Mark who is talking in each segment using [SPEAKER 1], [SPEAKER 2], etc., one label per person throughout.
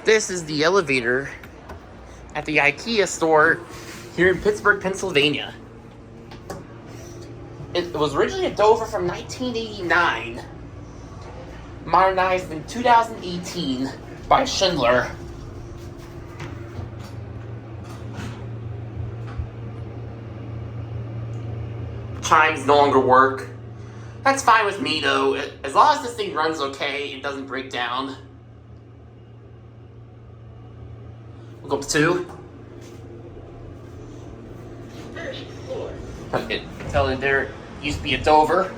[SPEAKER 1] This is the elevator at the IKEA store here in Pittsburgh, Pennsylvania. It was originally a Dover from 1989, modernized in 2018 by Schindler. Chimes no longer work. That's fine with me though, as long as this thing runs okay, it doesn't break down. We'll go up to 2.
[SPEAKER 2] First floor.
[SPEAKER 1] Okay, tell you there used to be a Dover.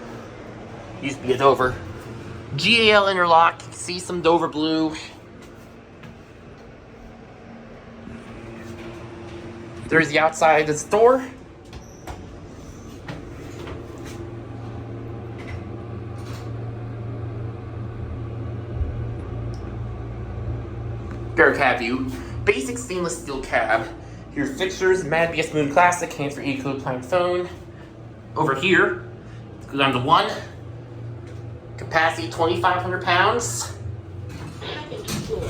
[SPEAKER 1] GAL interlock, you can see some Dover blue. There's the outside of the store. Rear cab view. Basic stainless steel cab. Your fixtures, Mad BS Moon Classic, hands-free code playing phone. Over here, go down to 1. Capacity 2,500 pounds.
[SPEAKER 2] Second floor.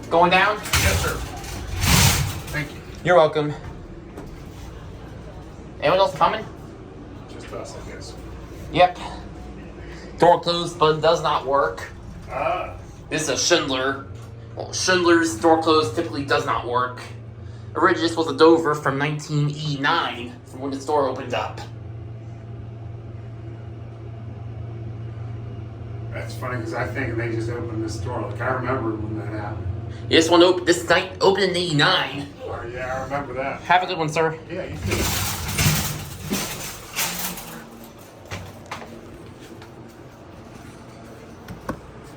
[SPEAKER 1] Going down?
[SPEAKER 3] Yes, sir. Thank you.
[SPEAKER 1] You're welcome. Anyone else coming?
[SPEAKER 3] Just us, I guess.
[SPEAKER 1] Yep. Door closed button does not work.
[SPEAKER 3] Ah.
[SPEAKER 1] This is a Schindler. Well, Schindler's door closed typically does not work. Originally, this was a Dover from 1989, from when the store opened up.
[SPEAKER 3] That's funny because I think they just opened this door. Like I remember when that happened.
[SPEAKER 1] This one opened in 89.
[SPEAKER 3] Oh yeah, I remember that.
[SPEAKER 1] Have a good one, sir.
[SPEAKER 3] Yeah, you too.